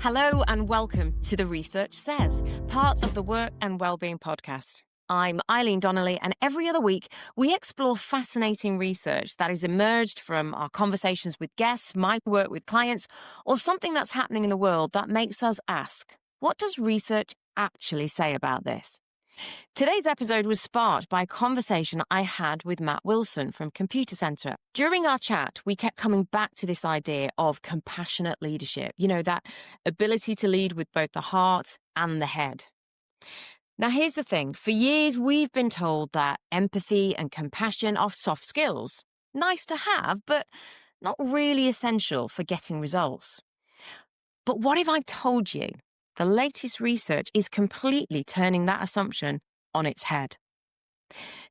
Hello and welcome to The Research Says, part of the Work and Wellbeing podcast. I'm Eileen Donnelly, and every other week we explore fascinating research that has emerged from our conversations with guests, my work with clients, or something that's happening in the world that makes us ask, what does research actually say about this? Today's episode was sparked by a conversation I had with Matt Wilson from Computer Center. During our chat, we kept coming back to this idea of compassionate leadership, that ability to lead with both the heart and the head. Now, here's the thing. For years, we've been told that empathy and compassion are soft skills. Nice to have, but not really essential for getting results. But what if I told you the latest research is completely turning that assumption on its head?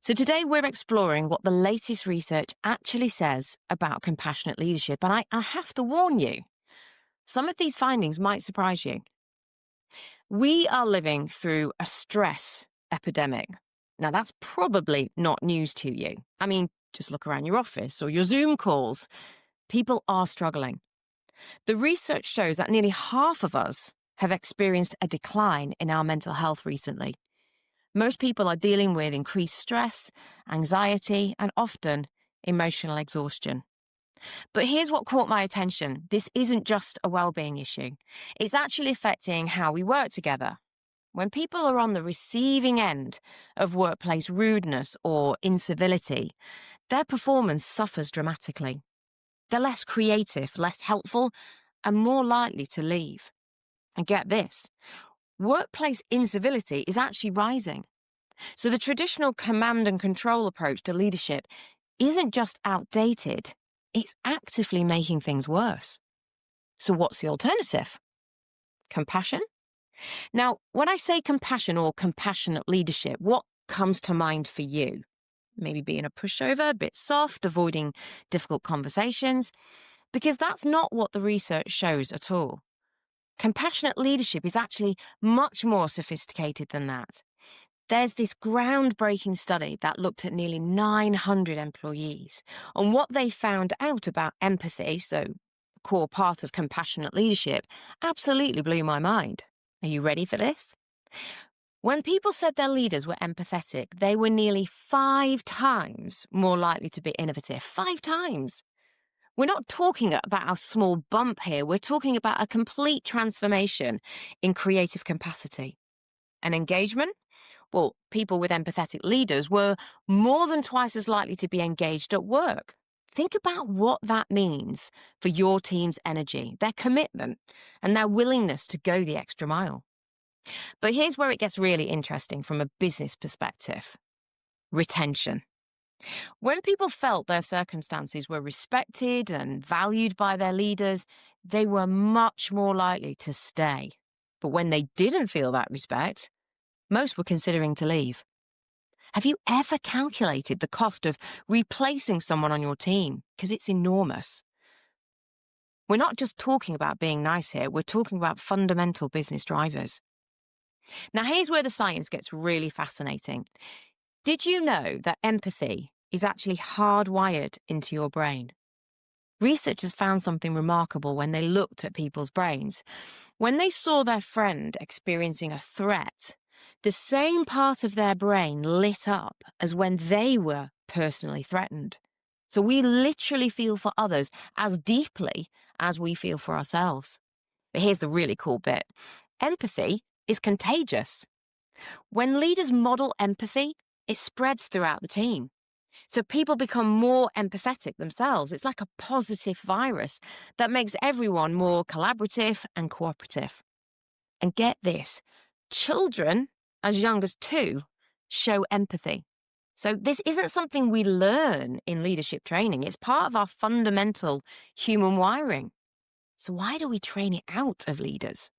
So today we're exploring what the latest research actually says about compassionate leadership. And I have to warn you, some of these findings might surprise you. We are living through a stress epidemic. Now, that's probably not news to you. I mean, just look around your office or your Zoom calls. People are struggling. The research shows that nearly half of us have experienced a decline in our mental health recently. Most people are dealing with increased stress, anxiety, and often emotional exhaustion. But here's what caught my attention. This isn't just a well-being issue. It's actually affecting how we work together. When people are on the receiving end of workplace rudeness or incivility, their performance suffers dramatically. They're less creative, less helpful, and more likely to leave. And get this, workplace incivility is actually rising. So the traditional command and control approach to leadership isn't just outdated, it's actively making things worse. So what's the alternative? Compassion? Now, when I say compassion or compassionate leadership, what comes to mind for you? Maybe being a pushover, a bit soft, avoiding difficult conversations, because that's not what the research shows at all. Compassionate leadership is actually much more sophisticated than that. There's this groundbreaking study that looked at nearly 900 employees, and what they found out about empathy, so a core part of compassionate leadership, absolutely blew my mind. Are you ready for this? When people said their leaders were empathetic, they were nearly 5 times more likely to be innovative. 5 times. We're not talking about a small bump here. We're talking about a complete transformation in creative capacity. And engagement? Well, people with empathetic leaders were more than twice as likely to be engaged at work. Think about what that means for your team's energy, their commitment, and their willingness to go the extra mile. But here's where it gets really interesting from a business perspective. Retention. When people felt their circumstances were respected and valued by their leaders, they were much more likely to stay. But when they didn't feel that respect, most were considering to leave. Have you ever calculated the cost of replacing someone on your team? Because it's enormous. We're not just talking about being nice here, we're talking about fundamental business drivers. Now, here's where the science gets really fascinating. Did you know that empathy is actually hardwired into your brain? Researchers found something remarkable when they looked at people's brains. When they saw their friend experiencing a threat, the same part of their brain lit up as when they were personally threatened. So we literally feel for others as deeply as we feel for ourselves. But here's the really cool bit. Empathy is contagious. When leaders model empathy, it spreads throughout the team. So people become more empathetic themselves. It's like a positive virus that makes everyone more collaborative and cooperative. And get this, children as young as 2 show empathy. So this isn't something we learn in leadership training. It's part of our fundamental human wiring. So why do we train it out of leaders?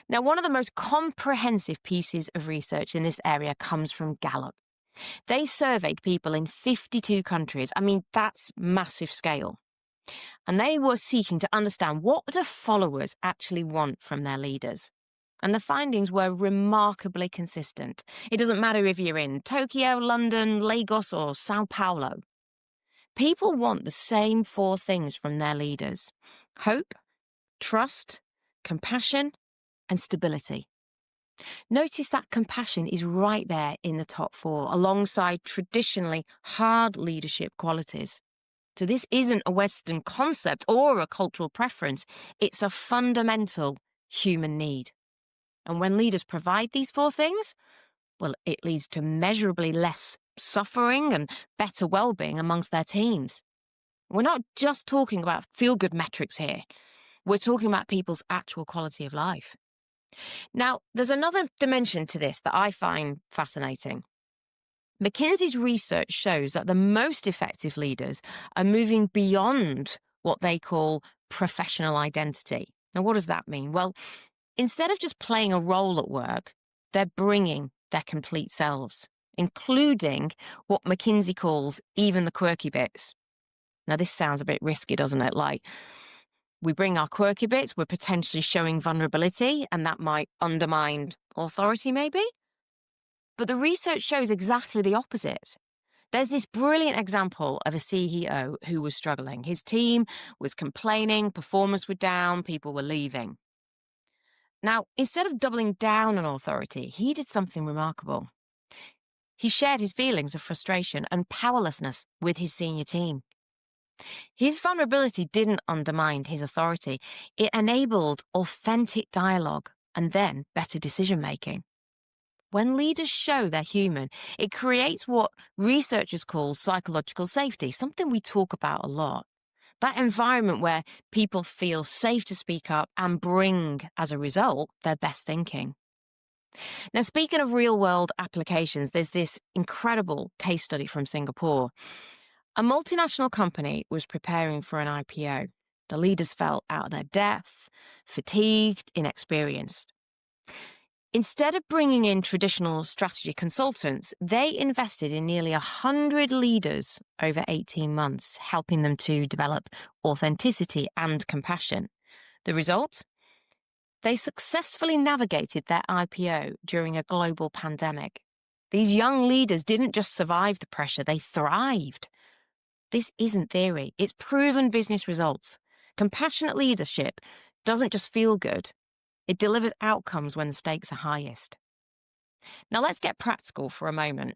Now, one of the most comprehensive pieces of research in this area comes from Gallup. They surveyed people in 52 countries. I mean, that's massive scale. And they were seeking to understand what do followers actually want from their leaders. And the findings were remarkably consistent. It doesn't matter if you're in Tokyo, London, Lagos, or Sao Paulo. People want the same 4 things from their leaders: hope, trust, compassion, and stability. Notice that compassion is right there in the top 4, alongside traditionally hard leadership qualities. So this isn't a Western concept or a cultural preference. It's a fundamental human need. And when leaders provide these 4 things, well, it leads to measurably less suffering and better well-being amongst their teams. We're not just talking about feel-good metrics here. We're talking about people's actual quality of life. Now, there's another dimension to this that I find fascinating. McKinsey's research shows that the most effective leaders are moving beyond what they call professional identity. Now, what does that mean? Well, instead of just playing a role at work, they're bringing their complete selves, including what McKinsey calls even the quirky bits. Now, this sounds a bit risky, doesn't it? Like, we bring our quirky bits, we're potentially showing vulnerability, and that might undermine authority, maybe? But the research shows exactly the opposite. There's this brilliant example of a CEO who was struggling. His team was complaining, performance were down, people were leaving. Now, instead of doubling down on authority, he did something remarkable. He shared his feelings of frustration and powerlessness with his senior team. His vulnerability didn't undermine his authority. It enabled authentic dialogue and then better decision-making. When leaders show they're human, it creates what researchers call psychological safety, something we talk about a lot. That environment where people feel safe to speak up and bring, as a result, their best thinking. Now, speaking of real-world applications, there's this incredible case study from Singapore. A multinational company was preparing for an IPO. The leaders felt out of their depth, fatigued, inexperienced. Instead of bringing in traditional strategy consultants, they invested in nearly 100 leaders over 18 months, helping them to develop authenticity and compassion. The result? They successfully navigated their IPO during a global pandemic. These young leaders didn't just survive the pressure, they thrived. This isn't theory, it's proven business results. Compassionate leadership doesn't just feel good, it delivers outcomes when the stakes are highest. Now let's get practical for a moment.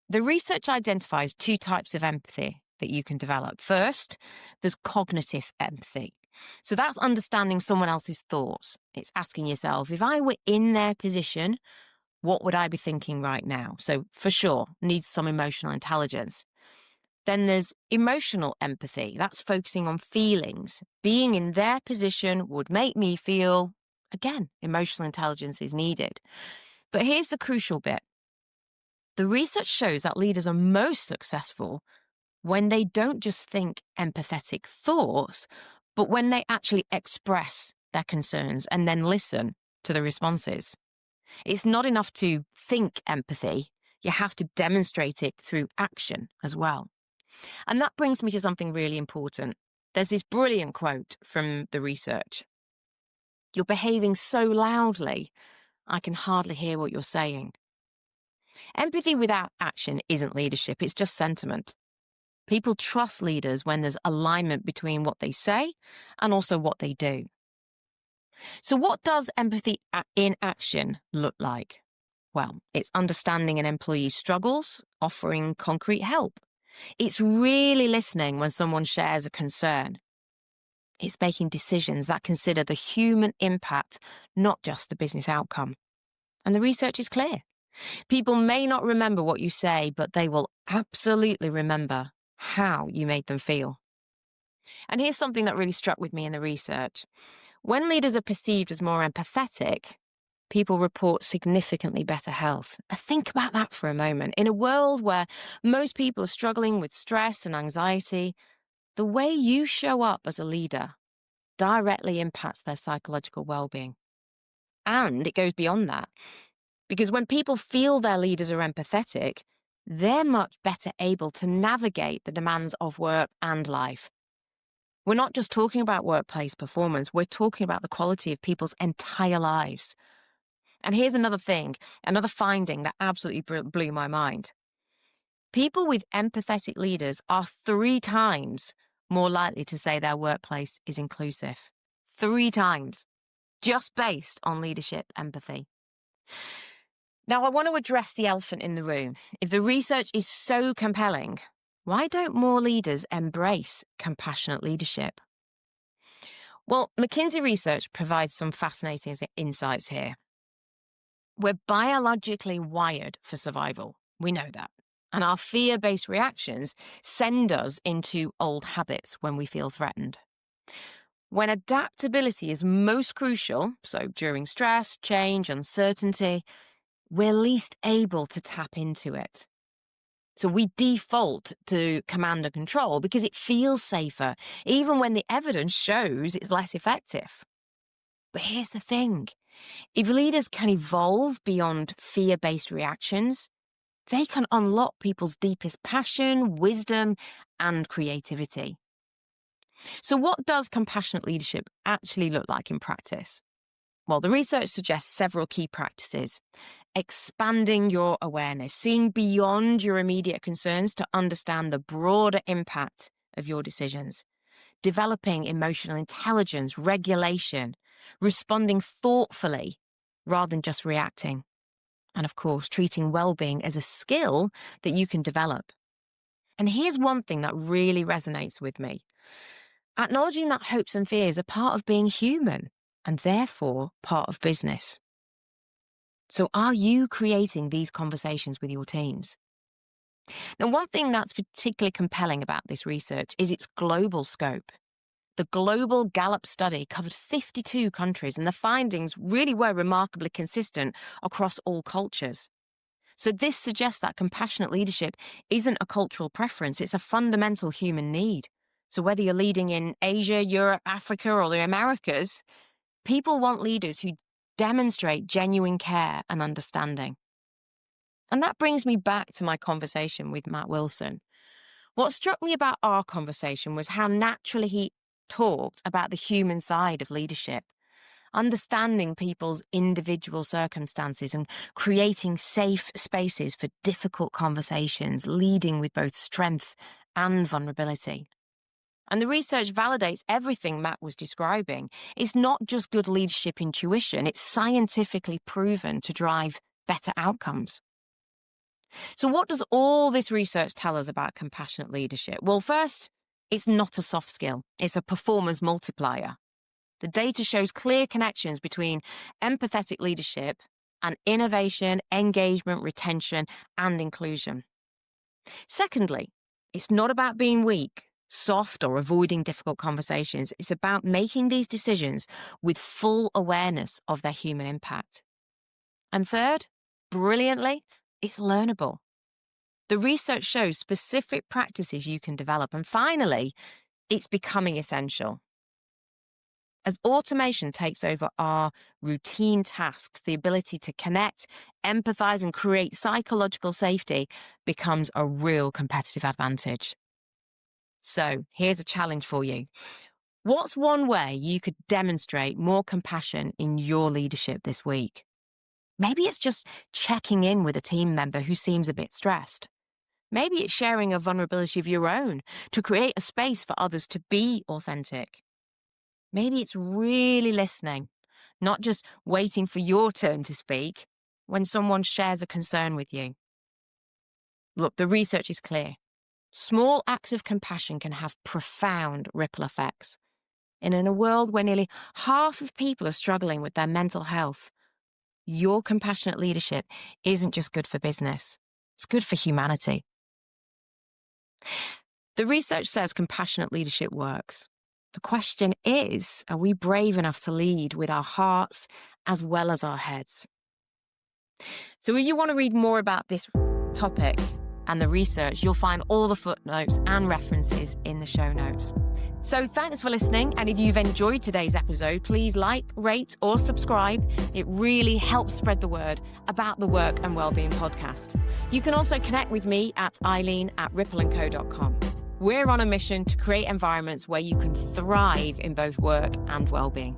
The research identifies 2 types of empathy that you can develop. First, there's cognitive empathy. So that's understanding someone else's thoughts. It's asking yourself, if I were in their position, what would I be thinking right now? So for sure, needs some emotional intelligence. Then there's emotional empathy. That's focusing on feelings. Being in their position would make me feel, again, emotional intelligence is needed. But here's the crucial bit. The research shows that leaders are most successful when they don't just think empathetic thoughts, but when they actually express their concerns and then listen to the responses. It's not enough to think empathy. You have to demonstrate it through action as well. And that brings me to something really important. There's this brilliant quote from the research. You're behaving so loudly, I can hardly hear what you're saying. Empathy without action isn't leadership, it's just sentiment. People trust leaders when there's alignment between what they say and also what they do. So what does empathy in action look like? Well, it's understanding an employee's struggles, offering concrete help. It's really listening when someone shares a concern. It's making decisions that consider the human impact, not just the business outcome. And the research is clear. People may not remember what you say, but they will absolutely remember how you made them feel. And here's something that really struck with me in the research. When leaders are perceived as more empathetic, people report significantly better health. Think about that for a moment. In a world where most people are struggling with stress and anxiety, the way you show up as a leader directly impacts their psychological well-being. And it goes beyond that. Because when people feel their leaders are empathetic, they're much better able to navigate the demands of work and life. We're not just talking about workplace performance, we're talking about the quality of people's entire lives. And here's another thing, another finding that absolutely blew my mind. People with empathetic leaders are 3 times more likely to say their workplace is inclusive. 3 times. just based on leadership empathy. Now, I want to address the elephant in the room. If the research is so compelling, why don't more leaders embrace compassionate leadership? Well, McKinsey research provides some fascinating insights here. We're biologically wired for survival. We know that. And our fear-based reactions send us into old habits when we feel threatened. When adaptability is most crucial, so during stress, change, uncertainty, we're least able to tap into it. So we default to command and control because it feels safer, even when the evidence shows it's less effective. But here's the thing. If leaders can evolve beyond fear-based reactions, they can unlock people's deepest passion, wisdom, and creativity. So what does compassionate leadership actually look like in practice? Well, the research suggests several key practices. Expanding your awareness, seeing beyond your immediate concerns to understand the broader impact of your decisions. Developing emotional intelligence, regulation, responding thoughtfully rather than just reacting. And of course, treating well-being as a skill that you can develop. And here's one thing that really resonates with me. Acknowledging that hopes and fears are part of being human and therefore part of business. So are you creating these conversations with your teams? Now, one thing that's particularly compelling about this research is its global scope. The global Gallup study covered 52 countries, and the findings really were remarkably consistent across all cultures. So this suggests that compassionate leadership isn't a cultural preference, it's a fundamental human need. So whether you're leading in Asia, Europe, Africa, or the Americas, people want leaders who demonstrate genuine care and understanding. And that brings me back to my conversation with Matt Wilson. What struck me about our conversation was how naturally he talked about the human side of leadership, understanding people's individual circumstances and creating safe spaces for difficult conversations, leading with both strength and vulnerability. And the research validates everything Matt was describing. It's not just good leadership intuition, it's scientifically proven to drive better outcomes. So what does all this research tell us about compassionate leadership? Well, first, it's not a soft skill. It's a performance multiplier. The data shows clear connections between empathetic leadership and innovation, engagement, retention, and inclusion. Secondly, it's not about being weak, soft, or avoiding difficult conversations. It's about making these decisions with full awareness of their human impact. And third, brilliantly, it's learnable. The research shows specific practices you can develop. And finally, it's becoming essential. As automation takes over our routine tasks, the ability to connect, empathize, and create psychological safety becomes a real competitive advantage. So here's a challenge for you. What's one way you could demonstrate more compassion in your leadership this week? Maybe it's just checking in with a team member who seems a bit stressed. Maybe it's sharing a vulnerability of your own to create a space for others to be authentic. Maybe it's really listening, not just waiting for your turn to speak when someone shares a concern with you. Look, the research is clear. Small acts of compassion can have profound ripple effects. And in a world where nearly half of people are struggling with their mental health, your compassionate leadership isn't just good for business, it's good for humanity. The research says compassionate leadership works. The question is, are we brave enough to lead with our hearts as well as our heads? So if you want to read more about this topic and the research, you'll find all the footnotes and references in the show notes. So thanks for listening. And if you've enjoyed today's episode, please like, rate, or subscribe. It really helps spread the word about the Work and Wellbeing podcast. You can also connect with me at Eileen@Ripple&Co.com. We're on a mission to create environments where you can thrive in both work and well-being.